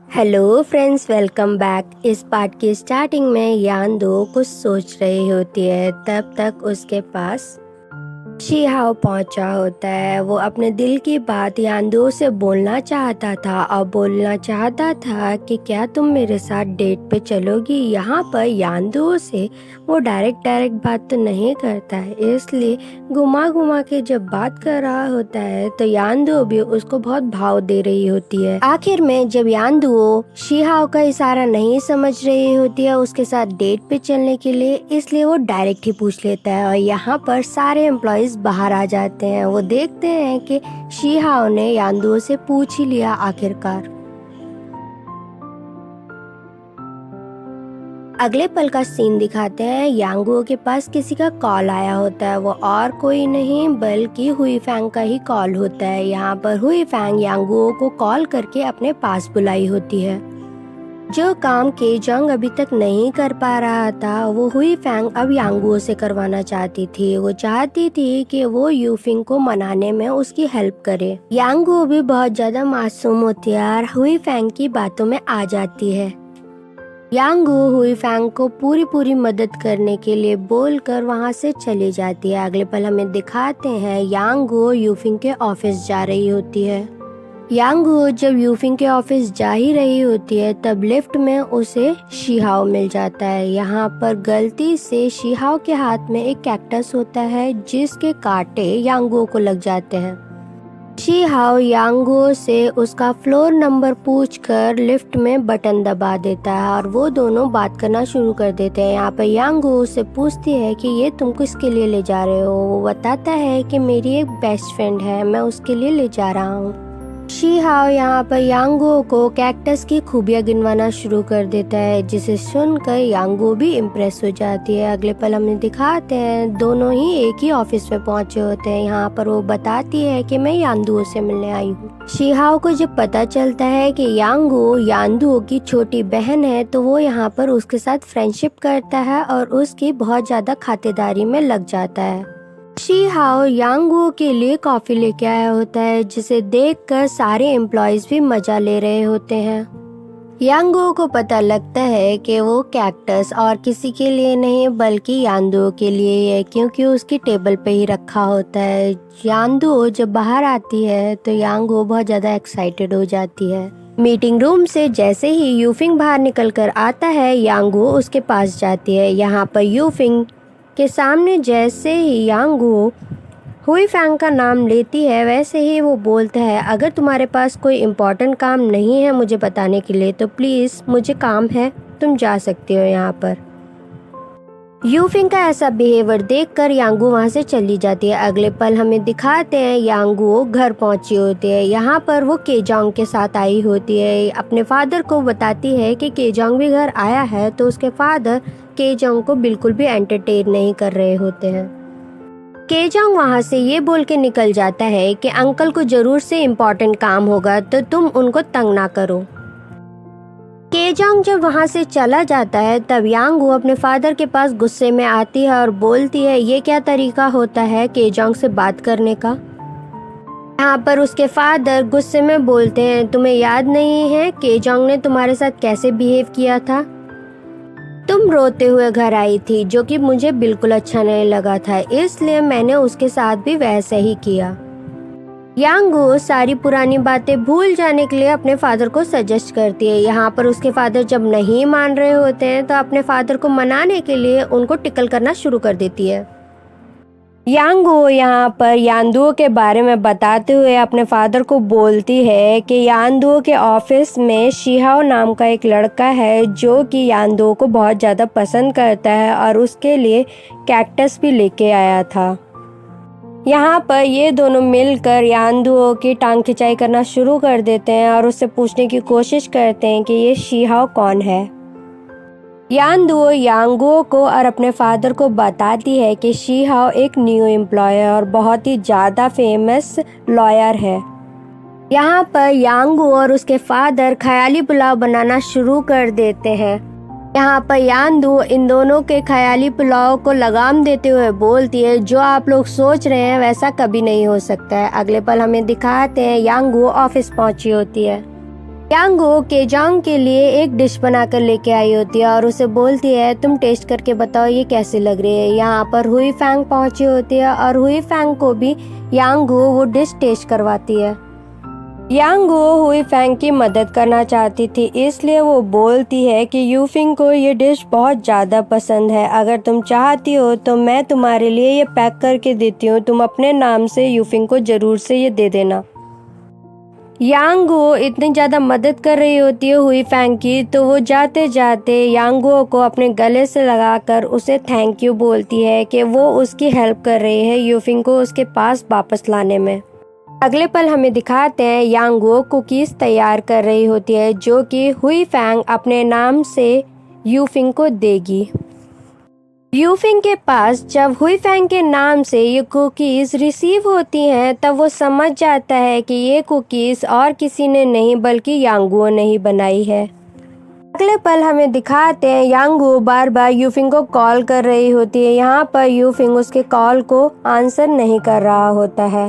Hello friends, welcome back. इस part की starting में यान दो कुछ सोच रही होती है, तब तक उसके पास शीहाओ पहुंचा होता है। वो अपने दिल की बात यानदो से बोलना चाहता था और बोलना चाहता था कि क्या तुम मेरे साथ डेट पे चलोगी। यहाँ पर यानदो से वो डायरेक्ट बात तो नहीं करता है, इसलिए घुमा घुमा के जब बात कर रहा होता है तो यानदो भी उसको बहुत भाव दे रही होती है। आखिर में जब यानदो शीहाओ का इशारा नहीं समझ रही होती है उसके साथ डेट पे चलने के लिए, इसलिए वो डायरेक्ट ही पूछ लेता है और यहाँ पर सारे एम्प्लॉयज बाहर आ जाते हैं। वो देखते हैं कि शीहाओ ने यानदो से पूछ ही लिया आखिरकार। अगले पल का सीन दिखाते हैं, यांगुओ के पास किसी का कॉल आया होता है। वो और कोई नहीं बल्कि हुई फैंग का ही कॉल होता है। यहाँ पर हुई फैंग यांगुओ को कॉल करके अपने पास बुलाई होती है। जो काम केजोंग अभी तक नहीं कर पा रहा था वो हुई फैंग अब यांगुओ से करवाना चाहती थी। वो चाहती थी कि वो यूफिंग को मनाने में उसकी हेल्प करे। यांगुओ भी बहुत ज्यादा मासूम होती है और हुई फैंग की बातों में आ जाती है। यांगुओ हुई फैंग को पूरी मदद करने के लिए बोलकर वहाँ से चली जाती है। अगले पल हमें दिखाते हैं यांगुओ यूफिंग के ऑफिस जा रही होती है। यांगुओ जब यूफिंग के ऑफिस जा ही रही होती है तब लिफ्ट में उसे शीहाओ मिल जाता है। यहाँ पर गलती से शीहाओ के हाथ में एक कैक्टस होता है जिसके कांटे यांगुओ को लग जाते हैं। शीहाओ यांगुओ से उसका फ्लोर नंबर पूछकर लिफ्ट में बटन दबा देता है और वो दोनों बात करना शुरू कर देते हैं। यहाँ पर यांगुओ से पूछती है कि ये तुम किसके लिए ले जा रहे हो। वो बताता है कि मेरी एक बेस्ट फ्रेंड है, मैं उसके लिए ले जा रहा हूँ। शीहाओ यहाँ पर यांगुओ को कैक्टस की खूबियाँ गिनवाना शुरू कर देता है, जिसे सुनकर यांगुओ भी इम्प्रेस हो जाती है। अगले पल हमें दिखाते हैं दोनों ही एक ही ऑफिस में पहुंचे होते हैं। यहाँ पर वो बताती है कि मैं यांगुओ से मिलने आई हूँ। शीहाओ को जब पता चलता है कि यांगुओ यांगुओ की छोटी बहन है तो वो यहाँ पर उसके साथ फ्रेंडशिप करता है और उसकी बहुत ज्यादा खातिरदारी में लग जाता है। शीहाओ यांगुओ के लिए कॉफी लेके आया होता है, जिसे देखकर सारे एम्प्लॉयज भी मजा ले रहे होते हैं। यांगुओ को पता लगता है कि वो कैक्टस और किसी के लिए नहीं बल्कि यानदुओ के लिए ही है, क्योंकि उसकी टेबल पे ही रखा होता है। यानदुओ जब बाहर आती है तो यांगुओ बहुत ज्यादा एक्साइटेड हो जाती है। मीटिंग रूम से जैसे ही यूफिंग बाहर निकल कर आता है यांगुओ उसके पास जाती है। यहाँ पर यूफिंग के सामने जैसे ही यांगुओ हुई फैंग का नाम लेती है वैसे ही वो बोलता है, अगर तुम्हारे पास कोई इम्पोर्टेंट काम नहीं है मुझे बताने के लिए तो प्लीज मुझे काम है, तुम जा सकती हो यहाँ पर। यूफिंग का ऐसा बिहेवियर देखकर यांगुओ वहाँ से चली जाती है। अगले पल हमें दिखाते हैं यांगुओ घर पहुंची होती है। यहाँ पर वो केजोंग के साथ आई होती है। अपने फादर को बताती है कि केजोंग भी घर आया है तो उसके फादर केजोंग को बिल्कुल भी एंटरटेन नहीं कर रहे होते हैं। केजोंग वहाँ से ये बोल के निकल जाता है कि अंकल को जरूर से इम्पोर्टेंट काम होगा तो तुम उनको तंग ना करो। केजोंग जब वहाँ से चला जाता है तब यांगुओ अपने फादर के पास गुस्से में आती है और बोलती है, ये क्या तरीका होता है केजोंग से बात करने का। यहाँ पर उसके फादर गुस्से में बोलते हैं, तुम्हें याद नहीं है केजोंग ने तुम्हारे साथ कैसे बिहेव किया था। तुम रोते हुए घर आई थी जो कि मुझे बिल्कुल अच्छा नहीं लगा था, इसलिए मैंने उसके साथ भी वैसे ही किया। यांगुओ सारी पुरानी बातें भूल जाने के लिए अपने फादर को सजेस्ट करती है। यहाँ पर उसके फादर जब नहीं मान रहे होते हैं तो अपने फादर को मनाने के लिए उनको टिकल करना शुरू कर देती है। यांगुओ यहाँ पर यानदुओ के बारे में बताते हुए अपने फादर को बोलती है कि यानदुओ के ऑफिस में शीहाओ नाम का एक लड़का है जो कि यानदुओ को बहुत ज़्यादा पसंद करता है और उसके लिए कैक्टस भी लेके आया था। यहाँ पर ये दोनों मिलकर यानदुओ की टांग खिंचाई करना शुरू कर देते हैं और उससे पूछने की कोशिश करते हैं कि ये शीहाओ कौन है। यांगुओ यांगुओ को और अपने फादर को बताती है कि शीहाओ एक न्यू एम्प्लॉय और बहुत ही ज़्यादा फेमस लॉयर है। यहाँ पर यांगुओ और उसके फादर ख्याली पुलाव बनाना शुरू कर देते हैं। यहाँ पर यांगुओ इन दोनों के ख्याली पुलाव को लगाम देते हुए बोलती है, जो आप लोग सोच रहे हैं वैसा कभी नहीं हो सकता है। अगले पल हमें दिखाते हैं यांगुओ ऑफिस पहुंची होती है। यांगो केजोंग के लिए एक डिश बनाकर लेके आई होती है और उसे बोलती है तुम टेस्ट करके बताओ ये कैसी लग रही है। यहाँ पर हुई फैंग पहुंची होती है और हुई फैंग को भी यांगो वो डिश टेस्ट करवाती है। यांगो हुई फैंग की मदद करना चाहती थी, इसलिए वो बोलती है कि यूफिंग को ये डिश बहुत ज़्यादा पसंद है। अगर तुम चाहती हो तो मैं तुम्हारे लिए ये पैक करके देती हूँ, तुम अपने नाम से यूफिंग को ज़रूर से ये दे देना। यांगो इतनी ज़्यादा मदद कर रही होती है हुई फैंग की, तो वो जाते जाते यांगो को अपने गले से लगाकर उसे थैंक यू बोलती है कि वो उसकी हेल्प कर रही है यूफिंग को उसके पास वापस लाने में। अगले पल हमें दिखाते हैं यांगो कुकीज़ तैयार कर रही होती है जो कि हुई फैंग अपने नाम से यूफिंग को देगी। यूफिंग के पास जब हुई फैंग के नाम से ये कुकीज़ रिसीव होती हैं तब वो समझ जाता है कि ये कुकीज़ और किसी ने नहीं बल्कि यांगो ने ही बनाई है। अगले पल हमें दिखाते हैं यांगो बार बार यूफिंग को कॉल कर रही होती है। यहाँ पर यूफिंग उसके कॉल को आंसर नहीं कर रहा होता है।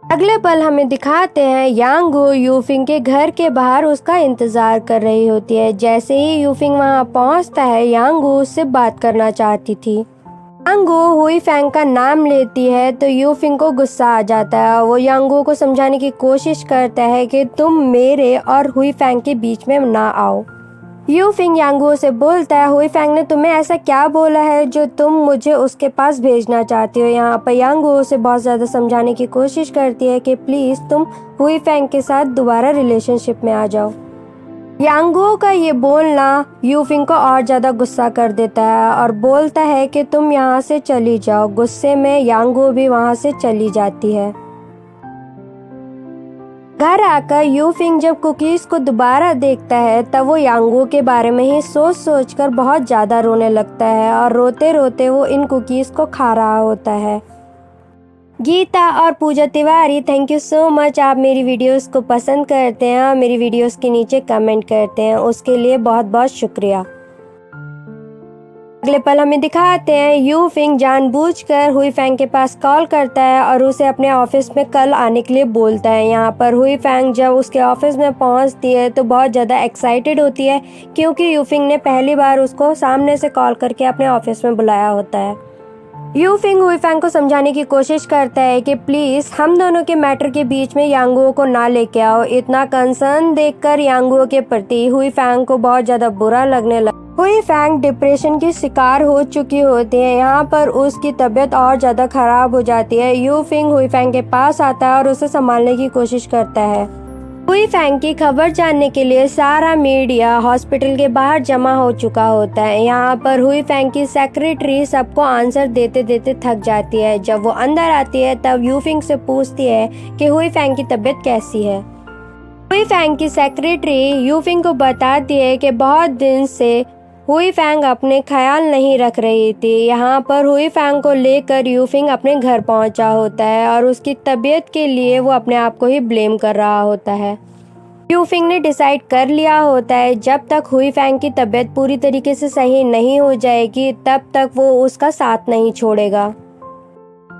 अगले पल हमें दिखाते हैं यांगो यूफिंग के घर के बाहर उसका इंतजार कर रही होती है। जैसे ही यूफिंग वहां पहुंचता है यांगो उससे बात करना चाहती थी। यांगो हुई फैंग का नाम लेती है तो यूफिंग को गुस्सा आ जाता है। वो यांगो को समझाने की कोशिश करता है कि तुम मेरे और हुई फैंग के बीच में ना आओ। यूफिंग यांगो से बोलता है हुई फैंग ने तुम्हें ऐसा क्या बोला है जो तुम मुझे उसके पास भेजना चाहती हो। यहाँ पर यांगो उसे बहुत ज़्यादा समझाने की कोशिश करती है कि प्लीज़ तुम हुई फैंग के साथ दोबारा रिलेशनशिप में आ जाओ। यांगो का ये बोलना यूफिंग को और ज़्यादा गुस्सा कर देता है और बोलता है कि तुम यहाँ से चली जाओ। गुस्से में यांगो भी वहाँ से चली जाती है। घर आकर यूफिंग जब कुकीज़ को दोबारा देखता है तब वो यांगो के बारे में ही सोच सोच कर बहुत ज़्यादा रोने लगता है और रोते रोते वो इन कुकीज़ को खा रहा होता है। गीता और Pooja Tiwari, thank you so much. आप मेरी वीडियोस को पसंद करते हैं और मेरी वीडियोस के नीचे कमेंट करते हैं, उसके लिए बहुत बहुत शुक्रिया। अगले पल हमें दिखाते हैं यूफिंग जानबूझकर हुई फैंग के पास कॉल करता है और उसे अपने ऑफिस में कल आने के लिए बोलता है। यहाँ पर हुई फैंग जब उसके ऑफिस में पहुँचती है तो बहुत ज़्यादा एक्साइटेड होती है क्योंकि यूफिंग ने पहली बार उसको सामने से कॉल करके अपने ऑफिस में बुलाया होता है। यूफिंग हुई फैंग को समझाने की कोशिश करता है कि प्लीज़ हम दोनों के मैटर के बीच में यांगो को ना लेके आओ। इतना कंसर्न देखकर यांगो के प्रति हुई फैंग को बहुत ज़्यादा बुरा लगने लगा। हुई फैंग डिप्रेशन की शिकार हो चुकी होती है। यहाँ पर उसकी तबीयत और ज़्यादा ख़राब हो जाती है। यूफिंग हुई फैंग के पास आता है और उसे संभालने की कोशिश करता है। हुई फैंग की खबर जानने के लिए सारा मीडिया हॉस्पिटल के बाहर जमा हो चुका होता है। यहाँ पर हुई फैंग की सेक्रेटरी सबको आंसर देते देते थक जाती है। जब वो अंदर आती है तब यूफिंग से पूछती है कि हुई फैंग की तबीयत कैसी है। हुई फैंग की सेक्रेटरी यूफिंग को बताती है कि बहुत दिन से हुई फैंग अपने ख्याल नहीं रख रही थी। यहाँ पर हुई फैंग को लेकर यूफिंग अपने घर पहुँचा होता है और उसकी तबीयत के लिए वो अपने आप को ही ब्लेम कर रहा होता है। यूफिंग ने डिसाइड कर लिया होता है जब तक हुई फैंग की तबीयत पूरी तरीके से सही नहीं हो जाएगी तब तक वो उसका साथ नहीं छोड़ेगा।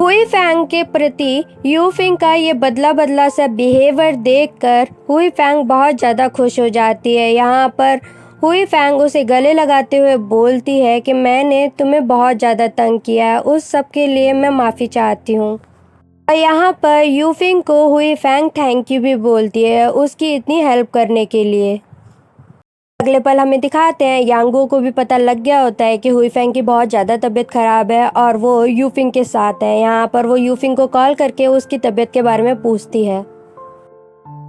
हुई फैंग के प्रति यूफिंग का ये बदला बदला सा बिहेवियर देखकर हुई फैंग बहुत ज़्यादा खुश हो जाती है। यहाँ पर हुई फैंग उसे गले लगाते हुए बोलती है कि मैंने तुम्हें बहुत ज़्यादा तंग किया है, उस सब के लिए मैं माफ़ी चाहती हूँ। और यहाँ पर यूफिंग को हुई फैंग थैंक यू भी बोलती है उसकी इतनी हेल्प करने के लिए। अगले पल हमें दिखाते हैं यांगो को भी पता लग गया होता है कि हुई फैंग की बहुत ज़्यादा तबीयत ख़राब है और वो यूफिंग के साथ है। यहाँ पर वो यूफिंग को कॉल करके उसकी तबीयत के बारे में पूछती है।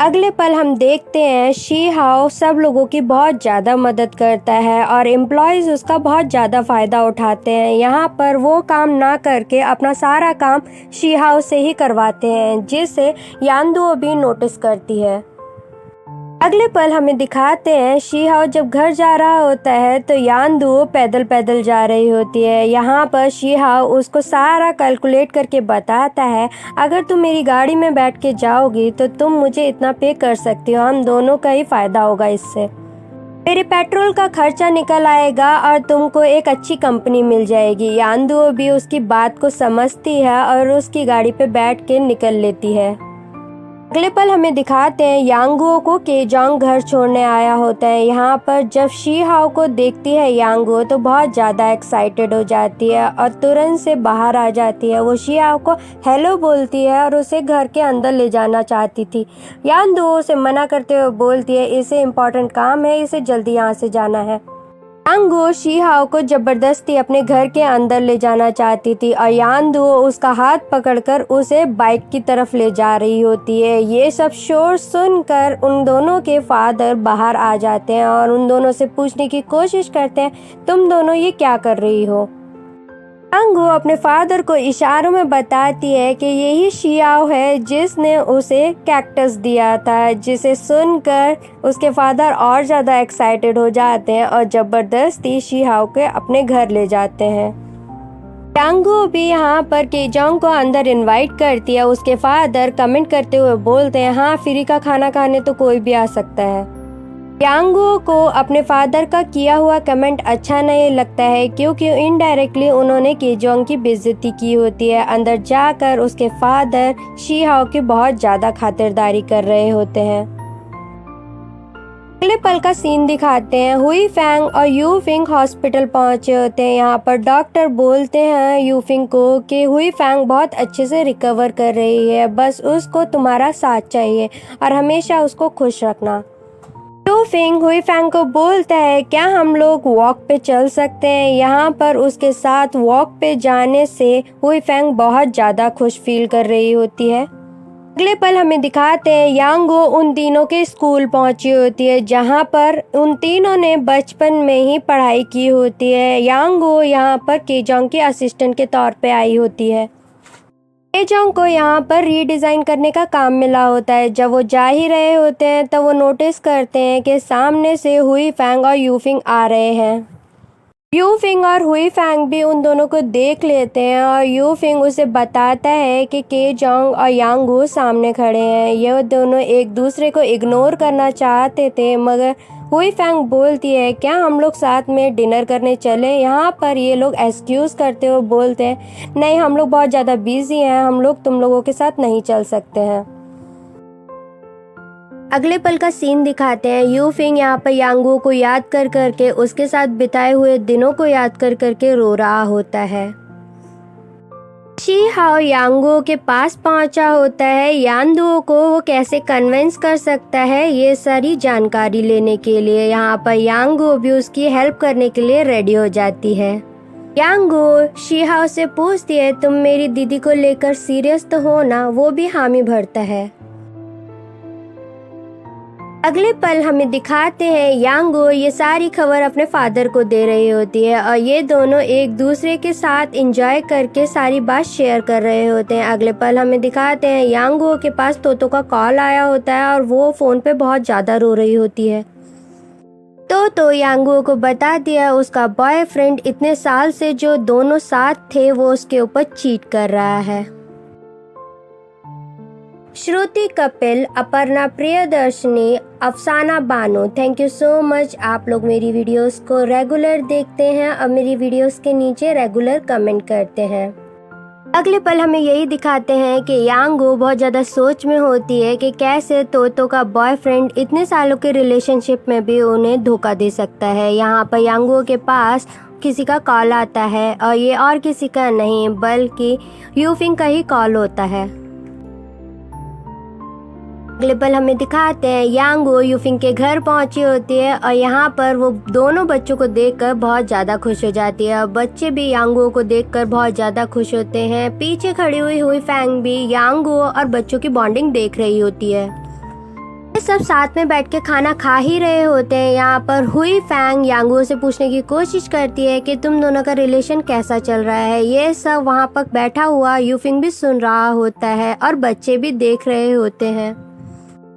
अगले पल हम देखते हैं शी हाओ सब लोगों की बहुत ज़्यादा मदद करता है और एम्प्लॉयज़ उसका बहुत ज़्यादा फ़ायदा उठाते हैं। यहाँ पर वो काम ना करके अपना सारा काम शी हाओ से ही करवाते हैं जिसे यांदुओ भी नोटिस करती है। अगले पल हमें दिखाते हैं शी हाओ जब घर जा रहा होता है तो यांदुओ पैदल पैदल जा रही होती है। यहाँ पर शी हाओ उसको सारा कैलकुलेट करके बताता है अगर तुम मेरी गाड़ी में बैठ के जाओगी तो तुम मुझे इतना पे कर सकती हो, हम दोनों का ही फ़ायदा होगा इससे। मेरे पेट्रोल का खर्चा निकल आएगा और तुमको एक अच्छी कंपनी मिल जाएगी। यांदुओ भी उसकी बात को समझती है और उसकी गाड़ी पे बैठ के निकल लेती है। अगले पल हमें दिखाते हैं यांगुओ को केजोंग घर छोड़ने आया होता है। यहाँ पर जब शी हाओ को देखती है यांगुओ तो बहुत ज़्यादा एक्साइटेड हो जाती है और तुरंत से बाहर आ जाती है। वो शी हाओ को हेलो बोलती है और उसे घर के अंदर ले जाना चाहती थी। यांगुओ उसे मना करते हुए बोलती है इसे इम्पोर्टेंट काम है, इसे जल्दी यहाँ से जाना है। यांगुओ शी हाओ को जबरदस्ती अपने घर के अंदर ले जाना चाहती थी और यांगुओ उसका हाथ पकड़कर उसे बाइक की तरफ ले जा रही होती है। ये सब शोर सुनकर उन दोनों के फादर बाहर आ जाते हैं और उन दोनों से पूछने की कोशिश करते हैं तुम दोनों ये क्या कर रही हो। यांगुओ अपने फादर को इशारों में बताती है कि यही शियाओ है जिसने उसे कैक्टस दिया था, जिसे सुनकर उसके फादर और ज़्यादा एक्साइटेड हो जाते हैं और ज़बरदस्ती शियाओ के अपने घर ले जाते हैं। यांगुओ भी यहाँ पर केजोंग को अंदर इनवाइट करती है। उसके फादर कमेंट करते हुए बोलते हैं हाँ, फ्री का खाना खाने तो कोई भी आ सकता है। यांगुओ को अपने फादर का किया हुआ कमेंट अच्छा नहीं लगता है क्योंकि इनडायरेक्टली उन्होंने केजोंग की बेइज्जती की होती है। अंदर जाकर उसके फादर शी हाओ की बहुत ज़्यादा खातिरदारी कर रहे होते हैं। अगले पल का सीन दिखाते हैं। हुई फैंग और यू फिंग हॉस्पिटल पहुंचे होते हैं। यहाँ पर डॉक्टर बोलते हैं यू फिंग को कि हुई फैंग बहुत अच्छे से रिकवर कर रही है, बस उसको तुम्हारा साथ चाहिए और हमेशा उसको खुश रखना। यू फिंग हुई फैंग को बोलता है क्या हम लोग वॉक पे चल सकते हैं। यहाँ पर उसके साथ वॉक पे जाने से हुई फैंग बहुत ज़्यादा खुश फील कर रही होती है। अगले पल हमें दिखाते हैं यांगुओ उन तीनों के स्कूल पहुंची होती है जहाँ पर उन तीनों ने बचपन में ही पढ़ाई की होती है। यांगुओ यहाँ पर केजोंग के असिस्टेंट के तौर पे आई होती है। केजोंग को यहाँ पर रीडिज़ाइन करने का काम मिला होता है। जब वो जा ही रहे होते हैं तब वो नोटिस करते हैं कि सामने से हुई फैंग और यू फिंग आ रहे हैं। यू फिंग और हुई फैंग भी उन दोनों को देख लेते हैं और यू फिंग उसे बताता है कि केजोंग और यांगुओ सामने खड़े हैं। ये दोनों एक दूसरे को इग्नोर करना चाहते थे मगर हुई फैंग बोलती है क्या हम लोग साथ में डिनर करने चले। यहाँ पर ये लोग एक्सक्यूज़ करते हुए बोलते हैं नहीं, हम लोग बहुत ज़्यादा बिजी हैं, हम लोग तुम लोगों के साथ नहीं चल सकते हैं। अगले पल का सीन दिखाते हैं। यू फिंग यहाँ पर यांगुओ को याद कर करके उसके साथ बिताए हुए दिनों को याद कर करके रो रहा होता है। शी हाओ यांगुओ के पास पहुंचा होता है। यांगुओ को वो कैसे कन्विंस कर सकता है ये सारी जानकारी लेने के लिए। यहाँ पर यांगुओ भी उसकी हेल्प करने के लिए रेडी हो जाती है। यांगुओ शी हाओ से पूछती है तुम मेरी दीदी को लेकर सीरियस तो हो ना। वो भी हामी भरता है। अगले पल हमें दिखाते हैं यांगुओ ये सारी खबर अपने फादर को दे रही होती है और ये दोनों एक दूसरे के साथ एंजॉय करके सारी बात शेयर कर रहे होते हैं। अगले पल हमें दिखाते हैं यांगुओ के पास तोतो का कॉल आया होता है और वो फ़ोन पे बहुत ज़्यादा रो रही होती है। तो यांगुओ को बता दिया उसका बॉयफ्रेंड इतने साल से जो दोनों साथ थे वो उसके ऊपर चीट कर रहा है। श्रुति कपिल, अपर्णा प्रियदर्शनी, अफसाना Bano, thank you so much. आप लोग मेरी वीडियोस को रेगुलर देखते हैं और मेरी वीडियोस के नीचे रेगुलर कमेंट करते हैं। अगले पल हमें यही दिखाते हैं कि यांगुओ बहुत ज़्यादा सोच में होती है कि कैसे तोतो का बॉयफ्रेंड इतने सालों के रिलेशनशिप में भी उन्हें धोखा दे सकता है। यहाँ पर यांगुओ के पास किसी का कॉल आता है और ये और किसी का नहीं बल्कि यू फिंग का ही कॉल होता है। अगले पल हमें दिखाते हैं यांगुओ यू फिंग के घर पहुंची होती है और यहाँ पर वो दोनों बच्चों को देखकर बहुत ज़्यादा खुश हो जाती है और बच्चे भी यांगुओ को देखकर बहुत ज़्यादा खुश होते हैं। पीछे खड़ी हुई फैंग भी यांगुओ और बच्चों की बॉन्डिंग देख रही होती है। ये सब साथ में बैठ के खाना खा ही रहे होते हैं। यहाँ पर हुई फैंग यांगुओ से पूछने की कोशिश करती है कि तुम दोनों का रिलेशन कैसा चल रहा है। ये सब वहाँ पर बैठा हुआ यू फिंग भी सुन रहा होता है और बच्चे भी देख रहे होते हैं।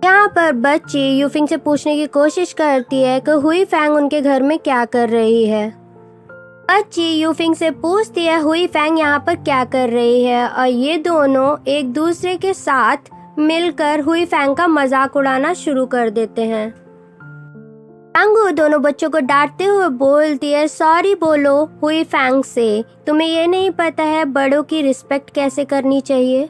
यहाँ पर बच्ची यू फिंग से पूछने की कोशिश करती है कि हुई फैंग उनके घर में क्या कर रही है। बच्ची यू फिंग से पूछती है हुई फैंग यहाँ पर क्या कर रही है और ये दोनों एक दूसरे के साथ मिलकर हुई फैंग का मजाक उड़ाना शुरू कर देते हैं। यांगुओ दोनों बच्चों को डांटते हुए बोलती है सॉरी बोलो हुई फैंग से, तुम्हें ये नहीं पता है बड़ों की रिस्पेक्ट कैसे करनी चाहिए।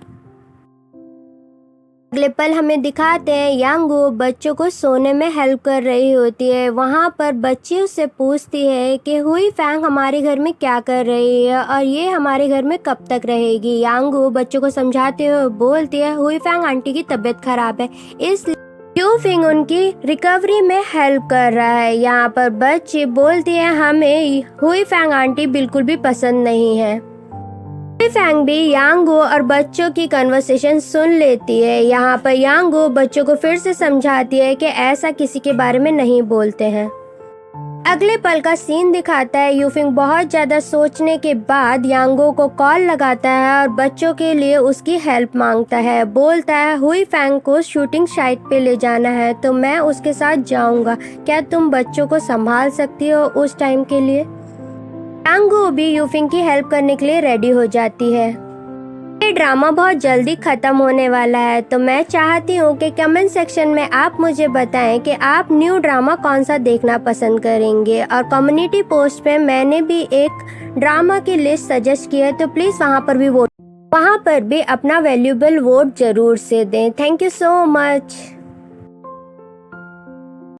अगले पल हमें दिखाते हैं यांगू बच्चों को सोने में हेल्प कर रही होती है। वहाँ पर बच्ची उससे पूछती है कि हुई फैंग हमारे घर में क्या कर रही है और ये हमारे घर में कब तक रहेगी। यांगू बच्चों को समझाते हुए बोलती है हुई फैंग आंटी की तबीयत खराब है, इसलिए यूफिंग उनकी रिकवरी में हेल्प कर रहा है। यहाँ पर बच्ची बोलती है हमें हुई फैंग आंटी बिल्कुल भी पसंद नहीं है। फैंग भी यांगू और बच्चों की कन्वर्सेशन सुन लेती है। यहाँ पर यांगू बच्चों को फिर से समझाती है कि ऐसा किसी के बारे में नहीं बोलते हैं। अगले पल का सीन दिखाता है यूफिंग बहुत ज्यादा सोचने के बाद यांगू को कॉल लगाता है और बच्चों के लिए उसकी हेल्प मांगता है। बोलता है हुई फैंग को शूटिंग साइट पे ले जाना है तो मैं उसके साथ जाऊंगा, क्या तुम बच्चों को संभाल सकती हो उस टाइम के लिए। यांगू भी यूफिंग की हेल्प करने के लिए रेडी हो जाती है। ये ड्रामा बहुत जल्दी खत्म होने वाला है तो मैं चाहती हूँ कि कमेंट सेक्शन में आप मुझे बताएं कि आप न्यू ड्रामा कौन सा देखना पसंद करेंगे। और कम्युनिटी पोस्ट पे मैंने भी एक ड्रामा की लिस्ट सजेस्ट की है तो प्लीज वहाँ पर भी अपना वैल्यूएबल वोट जरूर से दें। Thank you so much.